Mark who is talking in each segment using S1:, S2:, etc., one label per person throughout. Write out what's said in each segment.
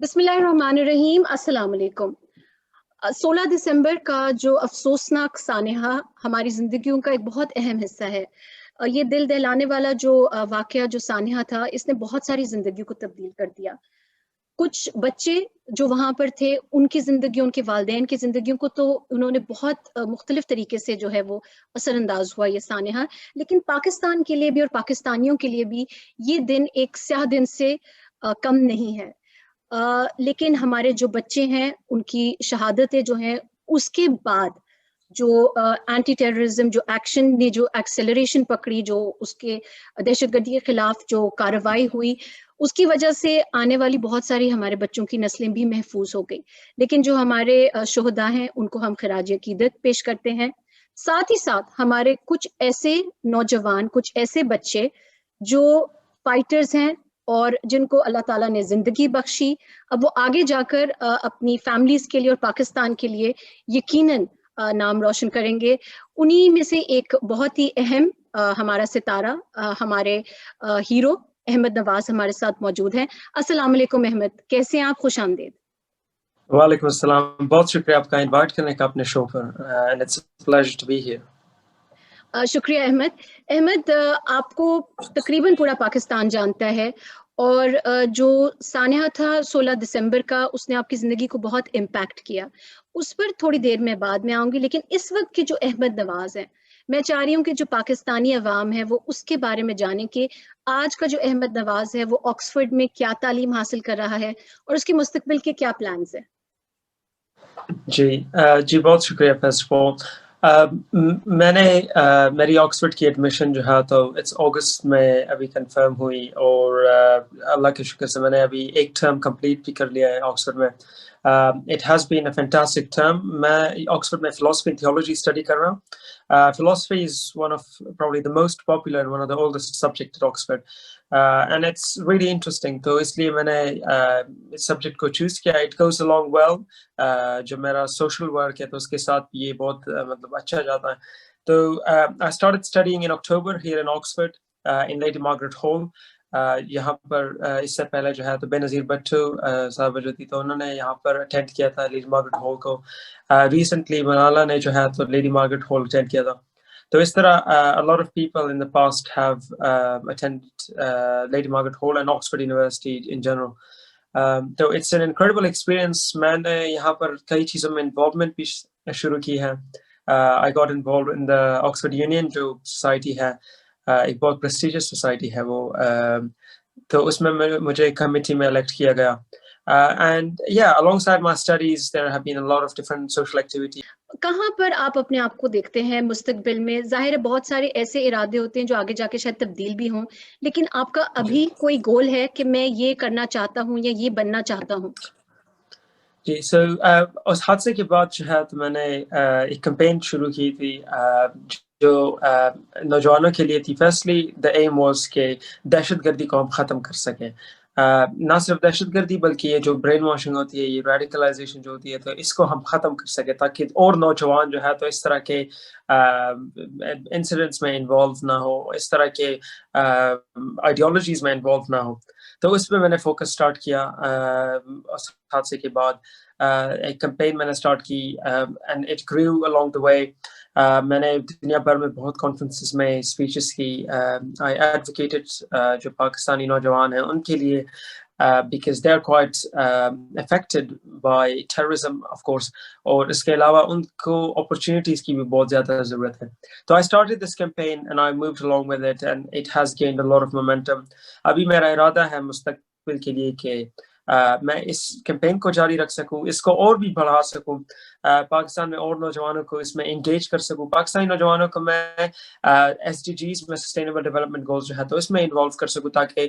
S1: बिस्मिल्लाहिर्रहमानिर्रहीम। अस्सलाम वालेकुम। 16 दिसंबर का जो अफसोसनाक सानहा हमारी ज़िंदगियों का एक बहुत अहम हिस्सा है। ये दिल दहलाने वाला जो वाक़या जो सानहा था, इसने बहुत सारी ज़िंदगियों को तब्दील कर दिया। कुछ बच्चे जो वहाँ पर थे, उनकी ज़िंदगी, उनके वालिदैन की ज़िंदगियों को तो उन्होंने बहुत मुख्तलिफ तरीके से जो है वो असरअंदाज हुआ ये सानहा। लेकिन पाकिस्तान के लिए भी और पाकिस्तानियों के लिए भी ये दिन एक स्याह दिन से कम नहीं है। लेकिन हमारे जो बच्चे हैं उनकी शहादतें जो हैं उसके बाद जो एंटी टेररिज्म जो एक्शन ने जो एक्सेलरेशन पकड़ी, जो उसके दहशतगर्दी के खिलाफ जो कार्रवाई हुई, उसकी वजह से आने वाली बहुत सारी हमारे बच्चों की नस्लें भी महफूज हो गई। लेकिन जो हमारे शुहदा हैं उनको हम खराज अकीदत पेश करते हैं। साथ ही साथ हमारे कुछ ऐसे नौजवान, कुछ ऐसे बच्चे जो फाइटर्स हैं और जिनको अल्लाह ताला ने जिंदगी बख्शी, अब वो आगे जाकर अपनी फैमिलीज के लिए और पाकिस्तान के लिए यकीनन नाम रोशन करेंगे। उन्हीं में से एक बहुत ही अहम हमारा सितारा, हमारे हीरो अहमद नवाज हमारे साथ मौजूद हैं। अस्सलाम वालेकुम अहमद, कैसे हैं आप? खुश आमदीद।
S2: वालेकुम अस्सलाम, बहुत शुक्रिया आपका इनवाइट करने का अपने शो पर and it's a pleasure to be here.
S1: शुक्रिया अहमद। अहमद, आपको तकरीबन पूरा पाकिस्तान जानता है और जो सानहा था 16 दिसंबर का, उसने आपकी ज़िंदगी को बहुत इम्पैक्ट किया। उस पर थोड़ी देर में बाद में आऊँगी, लेकिन इस वक्त के जो अहमद नवाज हैं, मैं चाह रही हूँ कि जो पाकिस्तानी अवाम है वो उसके बारे में जाने कि आज का जो अहमद नवाज है वो ऑक्सफोर्ड में क्या तालीम हासिल कर रहा है और उसके मुस्तकबिल के क्या प्लान्स हैं।
S2: जी बहुत शुक्रिया। फर्स्ट ऑफ ऑल मैंने मेरी ऑक्सफोर्ड की एडमिशन जो है तो इट्स अगस्त में अभी कंफर्म हुई और अल्लाह के शुक्र से मैंने अभी एक टर्म कंप्लीट भी कर लिया है ऑक्सफोर्ड में। It has been a fantastic term. मैं ऑक्सफोर्ड में फिलोसफी एंड थियोलॉजी स्टडी कर रहा हूँ। Philosophy is one of probably the most popular and one of the oldest subject at Oxford, and it's really interesting. तो इसलिए मैंने इस subject को चूज किया। It goes along well. जो मेरा सोशल वर्क है तो उसके साथ ये बहुत मतलब अच्छा जाता है। तो I started studying in October here in Oxford in Lady Margaret Hall. यहाँ पर इससे पहले जो है तो बेनज़ीर भट्टो साहब जो थी तो उन्होंने यहाँ पर अटेंड किया था लेडी मार्गरेट हॉल को। रिसेंटली मलाला ने जो है तो लेडी मार्गरेट हॉल अटेंड किया था। तो इस तरह a lot of people in the past have attended Lady Margaret Hall and Oxford University in general. तो it's an incredible experience. मैंने यहाँ पर कई चीज़ों में involvement भी शुरू की है। I got involved in the Oxford Union जो society है, एक बहुत prestigious society है वो, तो उसमें मुझे कमिटी में elect किया गया। And yeah, alongside my studies, there have been a lot of different social activities.
S1: कहाँ पर आप अपने आप को देखते हैं मुस्तकबिल में? ज़ाहिर है बहुत सारे ऐसे इरादे होते हैं जो आगे जाके शायद तब्दील भी हों, लेकिन आपका अभी कोई गोल है कि मैं ये करना चाहता हूँ या ये बनना चाहता हूँ?
S2: जी, उस हादसे के बाद जो है तो मैंने एक कैंपेन शुरू की थी जो नौजवानों के लिए थी। फर्स्टली द एम वाज कि दहशतगर्दी को हम ख़त्म कर सकें। ना सिर्फ दहशतगर्दी बल्कि ये जो ब्रेन वॉशिंग होती है, ये रेडिकलाइजेशन जो होती है, तो इसको हम ख़त्म कर सकें ताकि और नौजवान जो है तो इस तरह के इंसिडेंट्स में इन्वॉल्व ना हो, इस तरह के आइडियोलॉजीज़ में इन्वॉल्व ना हो। तो उस पे मैंने फोकस स्टार्ट किया। उस हादसे के बाद एक कैंपेन मैंने स्टार्ट की and it grew along the way. मैंने दुनिया भर में बहुत कॉन्फ्रेंसेस में स्पीचेस की। आई एडवोकेटेड जो पाकिस्तानी नौजवान हैं उनके लिए, because they are quite affected by terrorism of course, और इसके अलावा उनको opportunities की भी बहुत ज़्यादा ज़रूरत है। तो I started this campaign and I moved along with it and it has gained a lot of momentum. अभी मेरा इरादा है मुस्तकबिल के लिए कि मैं इस कैंपेन को जारी रख सकूं, इसको और भी बढ़ा सकूं, पाकिस्तान में और नौजवानों को इसमें एंगेज कर सकूं, पाकिस्तानी नौजवानों को मैं SDGs में सस्टेनेबल डेवलपमेंट गोल्स जो है तो इसमें इन्वॉल्व कर सकूं ताकि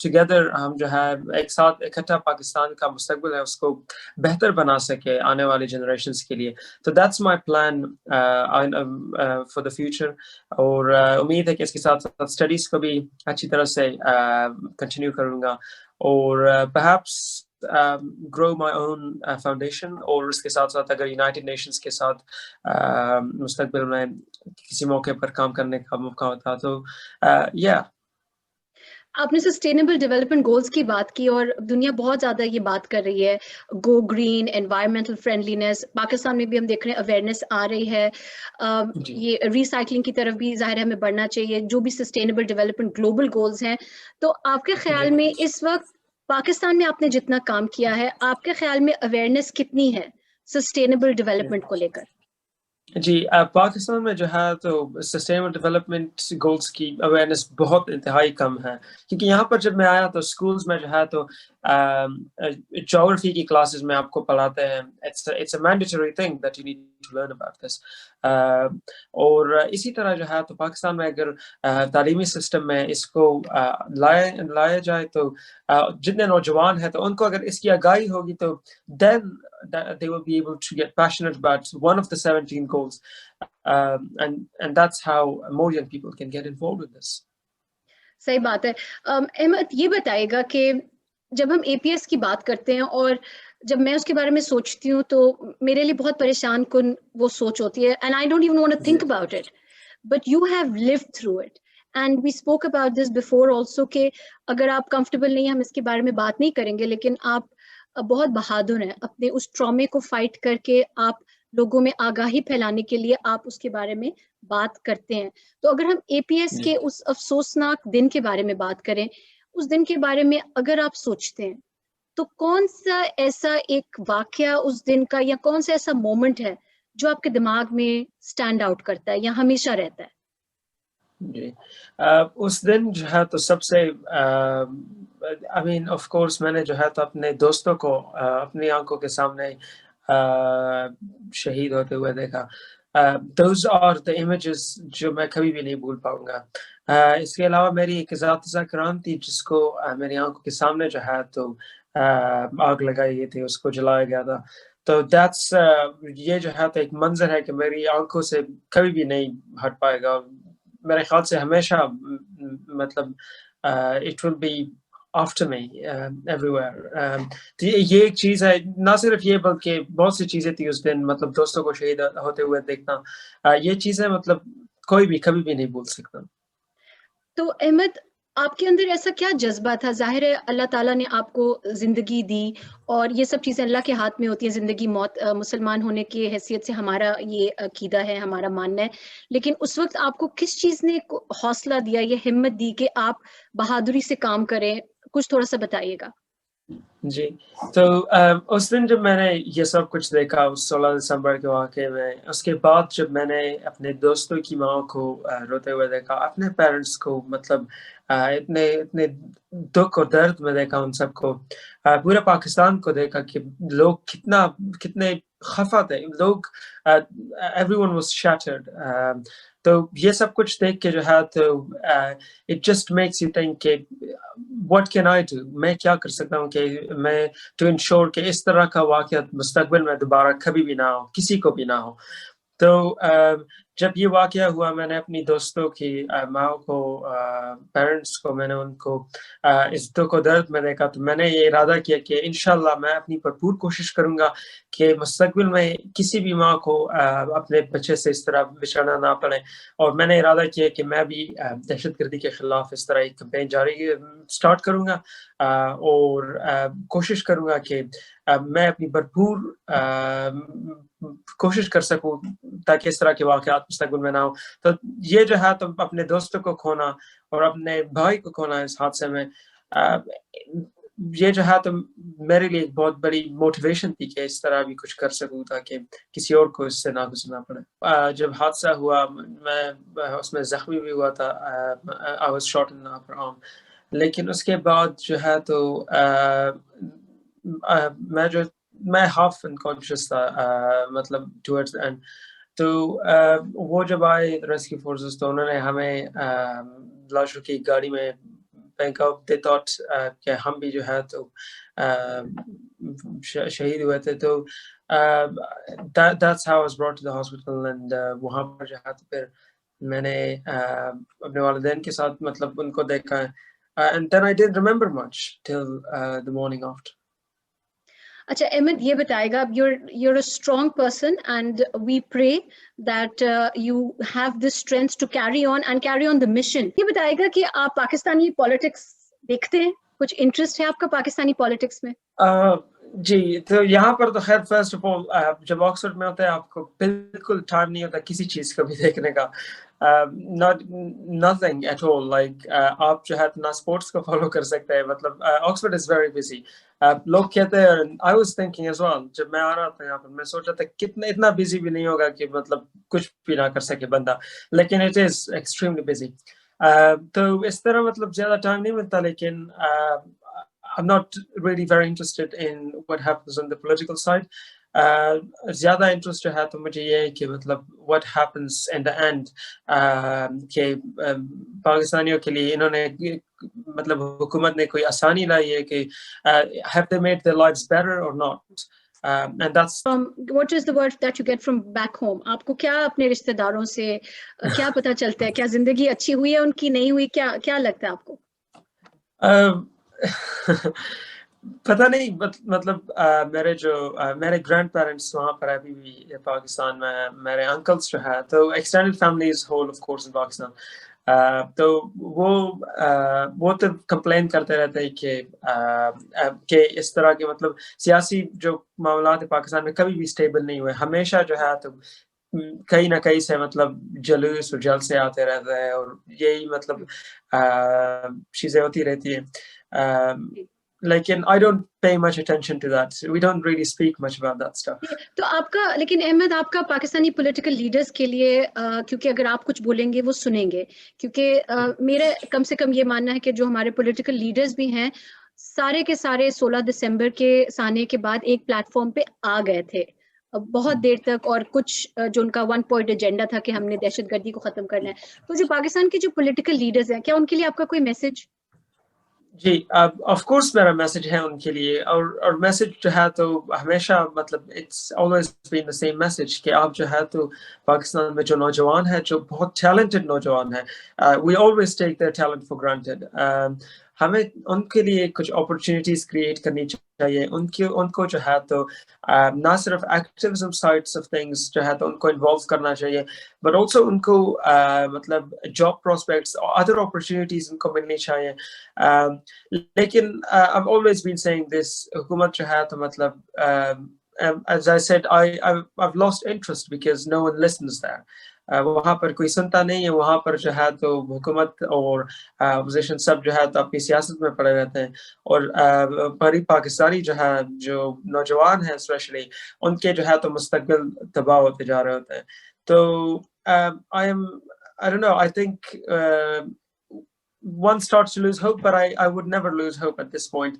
S2: टुगेदर हम जो है एक साथ इकट्ठा पाकिस्तान का मुस्तकबिल है उसको बेहतर बना सके आने वाली जनरेशंस के लिए। तो that's my plan for the future. और उम्मीद है कि इसके साथ साथ स्टडीज को भी अच्छी तरह से कंटिन्यू करूंगा और perhaps grow my own foundation, और उसके साथ साथ अगर यूनाइटेड नेशंस के साथ मुस्तकबिल में किसी मौके पर काम करने का मौका होता तो yeah.
S1: आपने सस्टेनेबल डेवलपमेंट गोल्स की बात की और दुनिया बहुत ज़्यादा ये बात कर रही है, go green, environmental friendliness. Pakistan में भी हम देख रहे हैं अवेयरनेस आ रही है,
S2: जी
S1: ये रिसाइकलिंग की तरफ भी ज़ाहिर है हमें बढ़ना चाहिए, जो भी सस्टेनेबल डेवलपमेंट ग्लोबल गोल्स हैं। तो आपके ख्याल
S2: जी
S1: में इस वक्त पाकिस्तान में आपने जितना काम किया है, आपके ख्याल में अवेयरनेस कितनी है सस्टेनेबल डेवलपमेंट को लेकर?
S2: जी पाकिस्तान में जो है तो सस्टेनेबल डेवलपमेंट गोल्स की अवेयरनेस बहुत इंतहाई कम है, क्योंकि यहाँ पर जब मैं आया तो स्कूल्स में जो है तो ज्योग्राफी की क्लासेस में आपको पढ़ाते हैं, it's a mandatory thing that you need to learn about this. और इसी तरह जो है तो पाकिस्तान में अगर तालीमी सिस्टम में इसको लाया जाए तो जितने नौजवान हैं तो उनको अगर इसकी आगाही होगी तो then they will be able to get passionate about one of the 17 goals, and that's how more young people can get involved with this.
S1: सही बात है। अहमद ये बताइएगा कि जब हम एपीएस की बात करते हैं और जब मैं उसके बारे में सोचती हूँ तो मेरे लिए बहुत परेशान कुन वो सोच होती है, and I don't even want to think about it, but you have lived through it and we spoke about this before also कि अगर आप कंफर्टेबल नहीं, हम इसके बारे में बात नहीं करेंगे, लेकिन आप बहुत बहादुर हैं, अपने उस ट्रॉमे को फाइट करके आप लोगों में आगाही फैलाने के लिए आप उसके बारे में बात करते हैं। तो अगर हम एपीएस के उस अफसोसनाक दिन के बारे में बात करें, उस दिन के बारे में अगर आप सोचते हैं तो कौन सा ऐसा एक वाकया उस दिन का या कौन सा ऐसा मोमेंट है जो आपके दिमाग में स्टैंड आउट करता है या हमेशा रहता है?
S2: जी उस दिन जो है तो सबसे आई मीन ऑफ कोर्स मैंने जो है तो अपने दोस्तों को अपनी आंखों के सामने शहीद होते हुए देखा। those are the images जो मैं कभी भी नहीं भूल पाऊंगा। इसके अलावा मेरी एक ज़ात कराम थी जिसको मेरी आंखों के सामने जो है तो आग लगाई गई थी, उसको जलाया गया था। तो दैट्स ये जो है तो एक मंजर है कि मेरी आंखों से कभी भी नहीं हट पाएगा। मेरे ख्याल से हमेशा मतलब it will be after me everywhere. तो ये एक चीज़ है, ना सिर्फ ये बल्कि बहुत सी चीज़ें थी उस दिन, मतलब दोस्तों को शहीद होते हुए देखना, ये चीज़ें मतलब कोई भी कभी भी नहीं भूल सकता।
S1: तो अहमद, आपके अंदर ऐसा क्या जज्बा था? जाहिर है अल्लाह ताला ने आपको जिंदगी दी और ये सब चीजें अल्लाह के हाथ में होती है, जिंदगी मौत। मुसलमान होने की हैसियत से हमारा ये अकीदा है, हमारा मानना है। लेकिन उस वक्त आपको किस चीज ने हौसला दिया, ये हिम्मत दी कि आप बहादुरी से काम करें? कुछ थोड़ा सा बताइएगा।
S2: जी, तो उस दिन जब मैंने ये सब कुछ देखा उस 16 दिसंबर के वाक़ये में, उसके बाद जब मैंने अपने दोस्तों की माँ को रोते हुए देखा, अपने पेरेंट्स को मतलब इतने इतने दुःख और दर्द में देखा उन सबको, पूरे पाकिस्तान को देखा कि लोग कितने खफ़ा थे, लोग एवरीवन वाज़ शैटर्ड। तो ये सब कुछ देख के जो है तो it just makes you think कि व्हाट कैन आई डू, मैं क्या कर सकता हूँ कि मैं टू इंश्योर कि इस तरह का वाक़या मुस्तक़बिल में दोबारा कभी भी ना हो, किसी को भी ना हो। तो जब ये वाक़या हुआ मैंने अपनी दोस्तों की माँ को पेरेंट्स को मैंने उनको इस दुःख और दर्द में देखा, तो मैंने ये इरादा किया कि इंशाअल्लाह मैं अपनी भरपूर कोशिश करूँगा कि मुस्तक़बिल में किसी भी माँ को अपने बच्चे से इस तरह बिछड़ना ना पड़े। और मैंने इरादा किया कि मैं भी दहशतगर्दी के खिलाफ इस तरह एक कैंपेन स्टार्ट करूँगा और कोशिश करूँगा कि मैं अपनी भरपूर कोशिश कर सकूँ ताकि इस तरह के वाक़यात मुस्तक़बिल में ना हो। तो ये जो है तो अपने दोस्तों को खोना और अपने भाई को खोना इस हादसे में, ये जो है तो मेरे लिए एक बहुत बड़ी मोटिवेशन थी कि इस तरह भी कुछ कर सकूँ ताकि किसी और को इससे ना गुज़रना पड़े। जब हादसा हुआ मैं उसमें ज़ख्मी भी हुआ था, I was shot in the upper arm, लेकिन उसके बाद जो है तो मैं हाफ अनकॉन्शियस था मतलब टुवर्ड्स द एंड। तो वो जब आए रेस्क्यू फोर्सेस तो उन्होंने हमें लाशों की गाड़ी में फेंका। दे थॉट कि हम भी जो है तो शहीद हुए थे। तो that's how I was brought to the hospital and वहाँ पर जो है तो फिर मैंने अपने वालिदैन के साथ मतलब उनको देखा and then I didn't remember much till the morning after.
S1: अच्छा अहमद, ये बताएगा, you're a strong person and we pray that you have the strength to carry on the mission. ये बताएगा कि आप पाकिस्तानी पॉलिटिक्स دیکھتے ہیں؟ کچھ انٹرسٹ ہے آپ کا پاکستانی پالیٹکس میں؟
S2: جی تو یہاں پر تو خیر فرسٹ آف آل جب آکسفورڈ میں ہوتا ہے آپ کو بالکل ٹائم نہیں ہوتا کسی چیز کو بھی دیکھنے کا, nothing at all, like آپ جو ہے نہ اسپورٹس کو فالو کر سکتے ہیں, مطلب آکسفورڈ از ویری بزی. لوگ کہتے ہیں, I was thinking as well, جب میں آ رہا تھا یہاں پر میں سوچا تھا کتنا اتنا بزی بھی نہیں ہوگا کہ مطلب کچھ بھی نہ کر سکے بندہ, لیکن اٹ از ایکسٹریملی بزی. تو اس طرح مطلب زیادہ ٹائم نہیں ملتا, لیکن I'm not really very interested in what happens on the political side. زیادہ انٹرسٹ جو ہے تو مجھے یہ ہے کہ مطلب what happens in the end, کہ پاکستانیوں کے لیے انہوں نے مطلب حکومت نے کوئی آسانی لائی ہے کہ have they made their lives better or not. And that's
S1: what is the word that you get from back home? آپ کو کیا اپنے رشتہ داروں سے کیا پتہ چلتا ہے, کیا زندگی اچھی ہوئی ہے ان کی, نہیں ہوئی, کیا لگتا ہے آپ کو؟
S2: پتہ نہیں, مطلب میرے گرینڈ پیرنٹس وہاں پر ابھی بھی پاکستان میں, میرے انکلس جو ہے تو extended families whole of course in Pakistan. تو وہ تو کمپلین کرتے رہتے ہیں کہ اس طرح کے مطلب سیاسی جو معاملات ہیں پاکستان میں کبھی بھی اسٹیبل نہیں ہوئے, ہمیشہ جو ہے تو کہیں نہ کہیں سے مطلب جلوس اور جلسے آتے رہتے ہیں, اور یہی مطلب چیزیں ہوتی رہتی ہیں. لیکن I don't pay much attention to that. We don't really speak much about that stuff.
S1: تو آپ کا, لیکن احمد آپ کا پاکستانی پولیٹیکل لیڈرز کے لیے, کیونکہ اگر آپ کچھ بولیں گے وہ سنیں گے, کیونکہ میرا کم سے کم یہ ماننا ہے کہ جو ہمارے پولیٹیکل لیڈرز بھی ہیں سارے کے سارے 16 دسمبر کے سانے کے بعد ایک پلیٹ فارم پہ آ گئے تھے بہت دیر تک, اور کچھ جو ان کا 1 پوائنٹ ایجنڈا تھا کہ ہم نے دہشت گردی کو ختم کرنا ہے. تو جو پاکستان کے جو پولیٹیکل لیڈرز ہیں, کیا ان کے لیے آپ کا کوئی میسج؟
S2: جی آف کورس میرا میسج ہے ان کے لیے, اور میسج جو ہے تو ہمیشہ مطلب it's always been the same message کہ آپ جو ہے تو پاکستان میں جو نوجوان ہے, جو بہت ٹیلنٹڈ نوجوان ہے, we always take their talent for granted. ہمیں ان کے لیے کچھ اپرچونیٹیز کریٹ کرنی چاہیے, ان کو جو ہے تو نہ صرف ایکٹیویزم سائڈس آف تھنگس جو ہے تو ان کو انوالو کرنا چاہیے, بٹ آلسو ان کو مطلب جاب پراسپیکٹس اور ادر اپرچونیٹیز ان کو ملنی چاہیے. لیکن I've always been saying this, حکومت جو ہے تو مطلب as I said, I've lost interest because no one listens there. وہاں پر کوئی سنتا نہیں ہے, وہاں پر جو ہے تو حکومت اور اپوزیشن سب جو ہے تو اپنی سیاست میں پڑے رہتے ہیں, اور بڑی پاکستانی جو ہے جو نوجوان ہیں اسپیشلی ان کے جو ہے تو مستقبل تباہ ہوتے جا رہے ہوتے ہیں. تو I don't know, I think one starts to lose hope, but I would never lose hope at this point.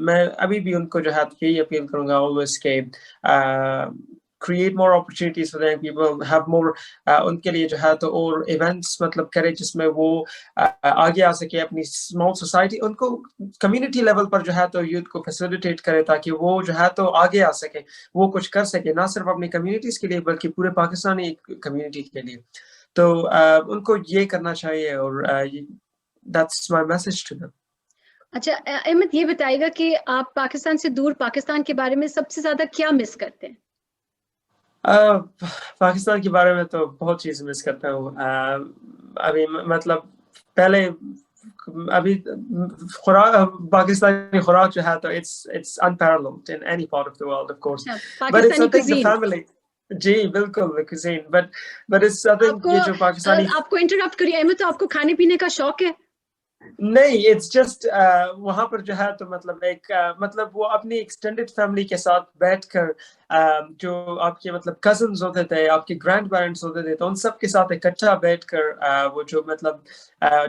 S2: میں ابھی بھی ان کو جو ہے یہی اپیل کروں گا always کہ create more opportunities for young people, have more ان کے لیے جو ہے تو اور ایونٹس مطلب کرے جس میں وہ آگے آ سکے اپنی اسمال سوسائٹی, ان کو کمیونٹی لیول پر جو ہے تو یوتھ کو فیسیلیٹیٹ کرے تاکہ وہ جو ہے تو آگے آ سکے, وہ کچھ کر سکے نہ صرف اپنی کمیونٹیز کے لیے بلکہ پورے پاکستانی کمیونٹی کے لیے. تو ان کو یہ کرنا چاہیے, اور that's my message to them.
S1: اچھا احمد یہ بتائے گا کہ آپ پاکستان سے دور پاکستان کے بارے میں سب سے زیادہ کیا مس کرتے ہیں؟
S2: پاکستان کے بارے میں تو بہت چیز مس کرتا ہوں. ابھی مطلب پہلے ابھی پاکستانی خوراک جو ہے تو it's unparalleled in any part of the world of course, but it's I think the family. جی بالکل cuisine, but it's I think یہ جو پاکستانی,
S1: آپ کو انٹرپٹ کریے احمد, تو آپ کو کھانے پینے کا شوق ہے؟
S2: نہیں, اٹس جسٹ وہاں پر جو ہے تو مطلب ایک مطلب وہ اپنی ایکسٹینڈیڈ فیملی کے ساتھ بیٹھ کر جو آپ کے مطلب کزنز ہوتے تھے, آپ کے گرینڈ پیرنٹس ہوتے تھے, تو ان سب کے ساتھ اکٹھا بیٹھ کر وہ جو مطلب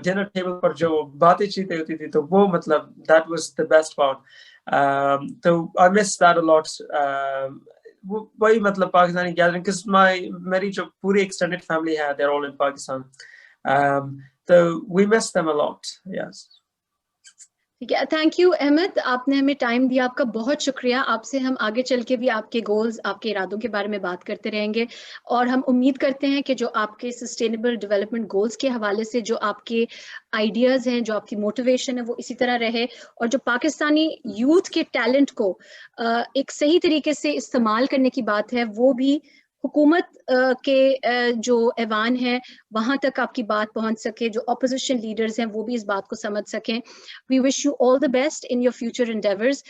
S2: ڈنر ٹیبل پر جو باتیں چیتیں ہوتی تھی تو وہ مطلب that was the best part. تو آئی مس دیٹ اے لاٹ. وہی مطلب پاکستانی گیدرنگ, میری جو پوری ایکسٹینڈیڈ فیملی ہے they are all in Pakistan. So we miss them a lot. Yes.
S1: ٹھیک ہے, تھینک یو احمد, آپ نے ہمیں ٹائم دیا, آپ کا بہت شکریہ. آپ سے ہم آگے چل کے بھی آپ کے گولز, آپ کے ارادوں کے بارے میں بات کرتے رہیں گے, اور ہم امید کرتے ہیں کہ جو آپ کے سسٹینیبل ڈیولپمنٹ گولز کے حوالے سے جو آپ کے آئیڈیاز ہیں, جو آپ کی موٹیویشن ہے, وہ اسی طرح رہے, اور جو پاکستانی یوتھ کے ٹیلنٹ کو ایک صحیح طریقے سے استعمال کرنے کی بات ہے وہ بھی حکومت کے جو ایوان ہیں وہاں تک آپ کی بات پہنچ سکے, جو اپوزیشن لیڈرز ہیں وہ بھی اس بات کو سمجھ سکیں. We wish you all the best in your future endeavours.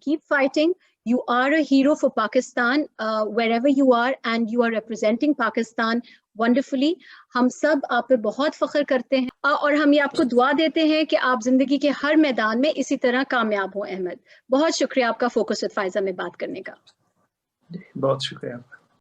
S1: Keep fighting. You are a hero for Pakistan wherever you are, and you are representing Pakistan wonderfully. ہم سب آپ پہ بہت فخر کرتے ہیں, اور ہم یہ آپ کو دعا دیتے ہیں کہ آپ زندگی کے ہر میدان میں اسی طرح کامیاب ہوں. احمد, بہت شکریہ آپ کا فوکس وتھ فائزہ میں بات کرنے کا.
S2: بہت شکریہ.